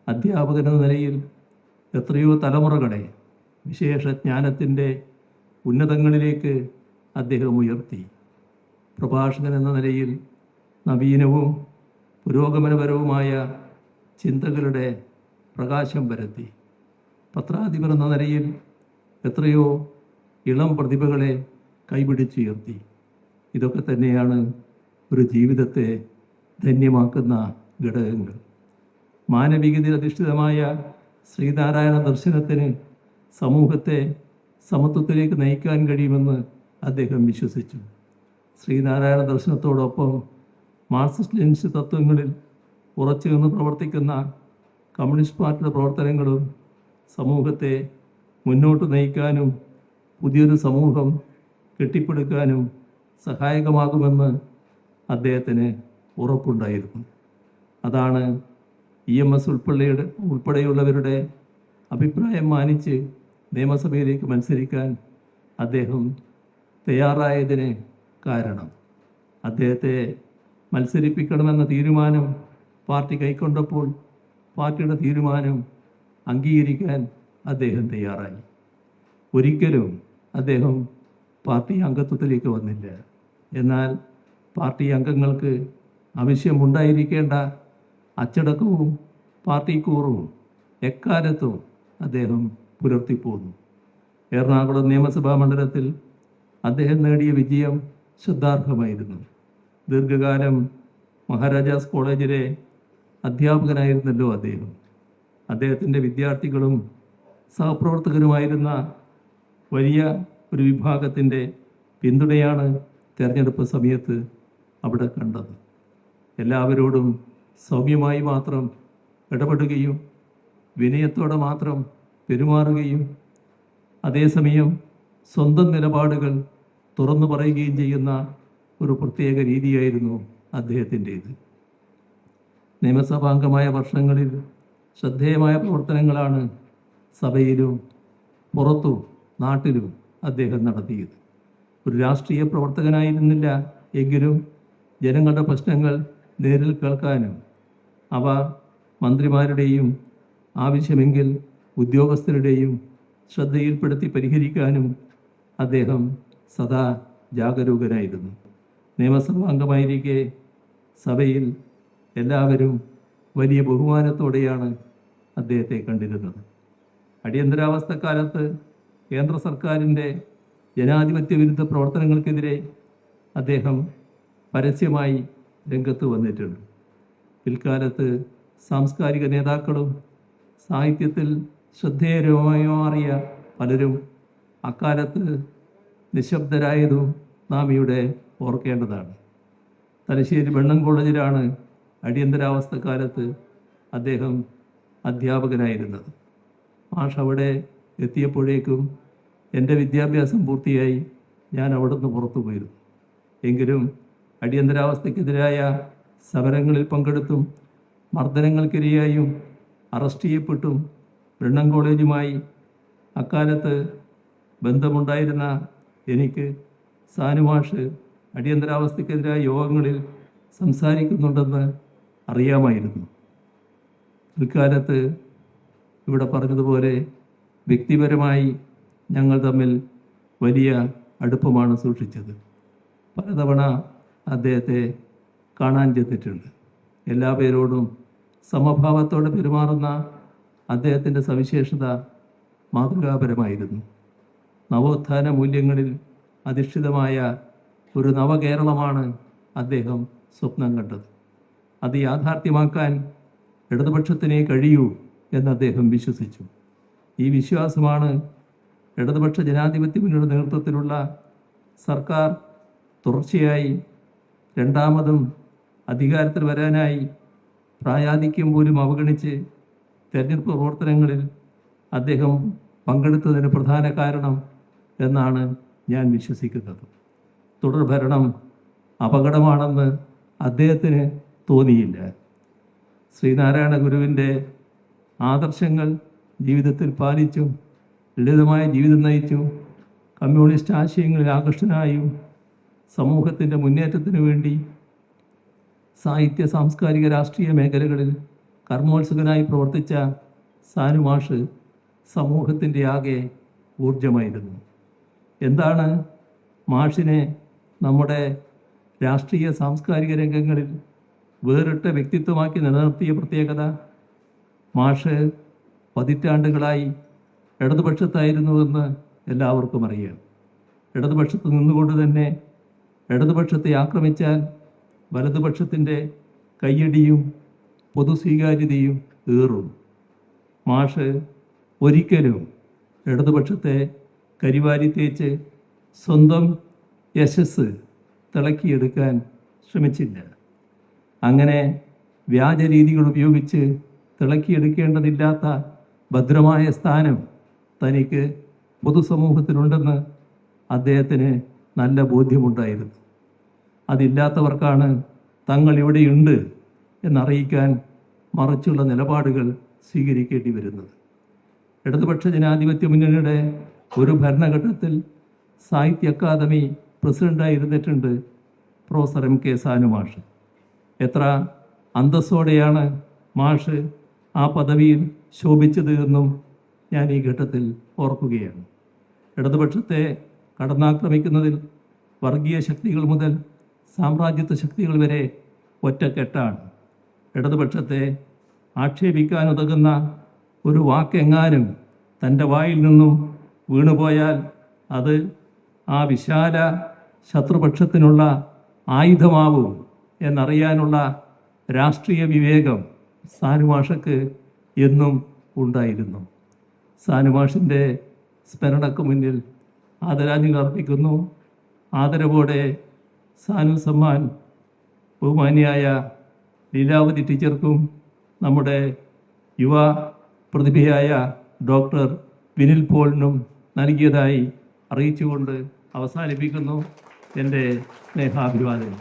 അധ്യാപകനെന്ന നിലയിൽ എത്രയോ തലമുറകളെ വിശേഷ ജ്ഞാനത്തിൻ്റെ ഉന്നതങ്ങളിലേക്ക് അദ്ദേഹം ഉയർത്തി. പ്രഭാഷകൻ എന്ന നിലയിൽ നവീനവും പുരോഗമനപരവുമായ ചിന്തകളുടെ പ്രകാശം പരത്തി. പത്രാധിപർ എന്ന നിലയിൽ എത്രയോ ഇളം പ്രതിഭകളെ കൈപിടിച്ചുയർത്തി. ഇതൊക്കെ തന്നെയാണ് ഒരു ജീവിതത്തെ ധന്യമാക്കുന്ന ഘടകങ്ങൾ. മാനവികത അധിഷ്ഠിതമായ ശ്രീനാരായണ ദർശനത്തിന് സമൂഹത്തെ സമത്വത്തിലേക്ക് നയിക്കാൻ കഴിയുമെന്ന് അദ്ദേഹം വിശ്വസിച്ചു. ശ്രീനാരായണ ദർശനത്തോടൊപ്പം മാർക്സിസ്റ്റ് ലെനിനിസ്റ്റ് തത്വങ്ങളിൽ ഉറച്ചു നിന്ന് പ്രവർത്തിക്കുന്ന കമ്മ്യൂണിസ്റ്റ് പാർട്ടിയുടെ പ്രവർത്തനങ്ങളും സമൂഹത്തെ മുന്നോട്ട് നയിക്കാനും പുതിയൊരു സമൂഹം കെട്ടിപ്പടുക്കാനും സഹായകമാകുമെന്ന് അദ്ദേഹത്തിന് ഉറപ്പുണ്ടായിരുന്നു. അതാണ് EMS ഉൾപ്പെടെയുള്ളവരുടെ അഭിപ്രായം മാനിച്ച് നിയമസഭയിലേക്ക് മത്സരിക്കാൻ അദ്ദേഹം തയ്യാറായതിന് കാരണം. അദ്ദേഹത്തെ മത്സരിപ്പിക്കണമെന്ന തീരുമാനം പാർട്ടി കൈക്കൊണ്ടപ്പോൾ പാർട്ടിയുടെ തീരുമാനം അംഗീകരിക്കാൻ അദ്ദേഹം തയ്യാറായി. ഒരിക്കലും അദ്ദേഹം പാർട്ടി അംഗത്വത്തിലേക്ക് വന്നില്ല. എന്നാൽ പാർട്ടി അംഗങ്ങൾക്ക് ആവശ്യമുണ്ടായിരിക്കേണ്ട അച്ചടക്കവും പാർട്ടി കൂറും എക്കാലത്തും അദ്ദേഹം പുലർത്തിപ്പോന്നു. എറണാകുളം നിയമസഭാ മണ്ഡലത്തിൽ അദ്ദേഹം നേടിയ വിജയം ശ്രദ്ധാർഹമായിരുന്നു. ദീർഘകാലം മഹാരാജാസ് കോളേജിലെ അധ്യാപകനായിരുന്നല്ലോ അദ്ദേഹം. അദ്ദേഹത്തിൻ്റെ വിദ്യാർത്ഥികളും സഹപ്രവർത്തകരുമായിരുന്ന വലിയ ഒരു വിഭാഗത്തിൻ്റെ പിന്തുണയാണ് തെരഞ്ഞെടുപ്പ് സമയത്ത് അവിടെ കണ്ടത്. എല്ലാവരോടും സൗമ്യമായി മാത്രം ഇടപെടുകയും വിനയത്തോടെ മാത്രം പെരുമാറുകയും അതേസമയം സ്വന്തം നിലപാടുകൾ തുറന്നു പറയുകയും ചെയ്യുന്ന ഒരു പ്രത്യേക രീതിയായിരുന്നു അദ്ദേഹത്തിൻ്റേത്. നിയമസഭാംഗമായ വർഷങ്ങളിൽ ശ്രദ്ധേയമായ പ്രവർത്തനങ്ങളാണ് സഭയിലും പുറത്തും നാട്ടിലും അദ്ദേഹം നടത്തിയത്. ഒരു രാഷ്ട്രീയ പ്രവർത്തകനായിരുന്നില്ല എങ്കിലും ജനങ്ങളുടെ പ്രശ്നങ്ങൾ നേരിൽ കേൾക്കാനും അവ മന്ത്രിമാരുടെയും ആവശ്യമെങ്കിൽ ഉദ്യോഗസ്ഥരുടെയും ശ്രദ്ധയിൽപ്പെടുത്തി പരിഹരിക്കാനും അദ്ദേഹം സദാ ജാഗരൂകനായിരുന്നു. നിയമസഭാംഗമായിരിക്കെ സഭയിൽ എല്ലാവരും വലിയ ബഹുമാനത്തോടെയാണ് അദ്ദേഹത്തെ കണ്ടിരുന്നത്. അടിയന്തരാവസ്ഥക്കാലത്ത് കേന്ദ്ര സർക്കാരിൻ്റെ ജനാധിപത്യ വിരുദ്ധ പ്രവർത്തനങ്ങൾക്കെതിരെ അദ്ദേഹം പരസ്യമായി രംഗത്ത് വന്നിട്ടുണ്ട്. പിൽക്കാലത്ത് സാംസ്കാരിക നേതാക്കളും സാഹിത്യത്തിൽ ശ്രദ്ധേയമായി മാറിയ പലരും അക്കാലത്ത് നിശബ്ദരായതും നാം ഇവിടെ ഓർക്കേണ്ടതാണ്. തലശ്ശേരി വെണ്ണം കോളേജിലാണ് അടിയന്തരാവസ്ഥക്കാലത്ത് അദ്ദേഹം അധ്യാപകനായിരുന്നത്. മാഷ് അവിടെ എത്തിയപ്പോഴേക്കും എൻ്റെ വിദ്യാഭ്യാസം പൂർത്തിയായി ഞാൻ അവിടെ നിന്ന് പുറത്തു പോയിരുന്നു. എങ്കിലും അടിയന്തരാവസ്ഥക്കെതിരായ സമരങ്ങളിൽ പങ്കെടുത്തും മർദ്ദനങ്ങൾക്കിരയായും അറസ്റ്റ് ചെയ്യപ്പെട്ടും വെണ്ണം കോളേജുമായി അക്കാലത്ത് ബന്ധമുണ്ടായിരുന്ന എനിക്ക് സാനുമാഷ് അടിയന്തരാവസ്ഥക്കെതിരായ യോഗങ്ങളിൽ സംസാരിക്കുന്നുണ്ടെന്ന് അറിയാമായിരുന്നു. പിൽക്കാലത്ത് ഇവിടെ പറഞ്ഞതുപോലെ വ്യക്തിപരമായി ഞങ്ങൾ തമ്മിൽ വലിയ അടുപ്പമാണ് സൂക്ഷിച്ചത്. പലതവണ അദ്ദേഹത്തെ കാണാൻ ചെന്നിട്ടുണ്ട്. എല്ലാ പേരോടും സമഭാവത്തോടെ പെരുമാറുന്ന അദ്ദേഹത്തിൻ്റെ സവിശേഷത മാതൃകാപരമായിരുന്നു. നവോത്ഥാന മൂല്യങ്ങളിൽ അധിഷ്ഠിതമായ ഒരു നവകേരളമാണ് അദ്ദേഹം സ്വപ്നം കണ്ടത്. അത് യാഥാർത്ഥ്യമാക്കാൻ ഇടതുപക്ഷത്തിനേ കഴിയൂ എന്ന് അദ്ദേഹം വിശ്വസിച്ചു. ഈ വിശ്വാസമാണ് ഇടതുപക്ഷ ജനാധിപത്യ മുന്നണിയുടെ നേതൃത്വത്തിലുള്ള സർക്കാർ തുടർച്ചയായി രണ്ടാമതും അധികാരത്തിൽ വരാനായി പ്രായാധിക്യം പോലും അവഗണിച്ച് തെരഞ്ഞെടുപ്പ് പ്രവർത്തനങ്ങളിൽ അദ്ദേഹം പങ്കെടുത്തതിന് പ്രധാന കാരണം എന്നാണ് ഞാൻ വിശ്വസിക്കുന്നത്. തുടർഭരണം അപകടമാണെന്ന് അദ്ദേഹത്തിന് തോന്നിയില്ല. ശ്രീനാരായണ ഗുരുവിൻ്റെ ആദർശങ്ങൾ ജീവിതത്തിൽ പാലിച്ചും ലളിതമായ ജീവിതം നയിച്ചും കമ്മ്യൂണിസ്റ്റ് ആശയങ്ങളിൽ ആകർഷനായും സമൂഹത്തിൻ്റെ മുന്നേറ്റത്തിനു വേണ്ടി സാഹിത്യ സാംസ്കാരിക രാഷ്ട്രീയ മേഖലകളിൽ കർമ്മോത്സുകനായി പ്രവർത്തിച്ച സാനുമാഷ് സമൂഹത്തിൻ്റെ ആകെ ഊർജമായിരുന്നു. എന്താണ് മാഷിനെ നമ്മുടെ രാഷ്ട്രീയ സാംസ്കാരിക രംഗങ്ങളിൽ വേറിട്ട വ്യക്തിത്വമാക്കി നിലനിർത്തിയ പ്രത്യേകത? മാഷ് പതിറ്റാണ്ടുകളായി ഇടതുപക്ഷത്തായിരുന്നുവെന്ന് എല്ലാവർക്കും അറിയാം. ഇടതുപക്ഷത്ത് നിന്നുകൊണ്ട് തന്നെ ഇടതുപക്ഷത്തെ ആക്രമിച്ചാൽ വലതുപക്ഷത്തിൻ്റെ കയ്യടിയും പൊതുസ്വീകാര്യതയും ഏറും. മാഷ് ഒരിക്കലും ഇടതുപക്ഷത്തെ കരിവാരി തേച്ച് സ്വന്തം യശസ് തിളക്കിയെടുക്കാൻ ശ്രമിച്ചില്ല. അങ്ങനെ വ്യാജരീതികൾ ഉപയോഗിച്ച് തിളക്കിയെടുക്കേണ്ടതില്ലാത്ത ഭദ്രമായ സ്ഥാനം തനിക്ക് പൊതുസമൂഹത്തിലുണ്ടെന്ന് അദ്ദേഹത്തിന് നല്ല ബോധ്യമുണ്ടായിരുന്നു. അതില്ലാത്തവർക്കാണ് തങ്ങൾ ഇവിടെയുണ്ട് എന്നറിയിക്കാൻ മറിച്ചുള്ള നിലപാടുകൾ സ്വീകരിക്കേണ്ടി വരുന്നത്. ഇടതുപക്ഷ ജനാധിപത്യ മുന്നണിയുടെ ഒരു ഭരണഘട്ടത്തിൽ സാഹിത്യ അക്കാദമി പ്രസിഡൻ്റായിരുന്നിട്ടുണ്ട് പ്രൊഫസർ എം കെ സാനുമാഷ്. എത്ര അന്തസ്സോടെയാണ് മാഷ് ആ പദവിയിൽ ശോഭിച്ചത് എന്നും ഞാൻ ഈ ഘട്ടത്തിൽ ഓർക്കുകയാണ്. ഇടതുപക്ഷത്തെ കടന്നാക്രമിക്കുന്നതിൽ വർഗീയ ശക്തികൾ മുതൽ സാമ്രാജ്യത്വ ശക്തികൾ വരെ ഒറ്റക്കെട്ടാണ്. ഇടതുപക്ഷത്തെ ആക്ഷേപിക്കാനുതകുന്ന ഒരു വാക്കെങ്ങാനും തൻ്റെ വായിൽ നിന്നും വീണുപോയാൽ അത് ആ വിശാല ശത്രുപക്ഷത്തിനുള്ള ആയുധമാവും എന്നറിയാനുള്ള രാഷ്ട്രീയ വിവേകം സാനുമാഷക്ക് എന്നും ഉണ്ടായിരുന്നു. സാനുമാഷിൻ്റെ സ്മരണക്ക് മുന്നിൽ ആദരാഞ്ജലി അർപ്പിക്കുന്നു. ആദരവോടെ സാനു സമ്മാൻ ബഹുമാനിയായ ലീലാവതി ടീച്ചർക്കും നമ്മുടെ യുവ പ്രതിഭയായ ഡോക്ടർ വിനിൽ പോളിനും നൽകിയതായി അറിയിച്ചുകൊണ്ട് അവസാനിപ്പിക്കുന്നു എൻ്റെ സ്നേഹാഭിവാദനം.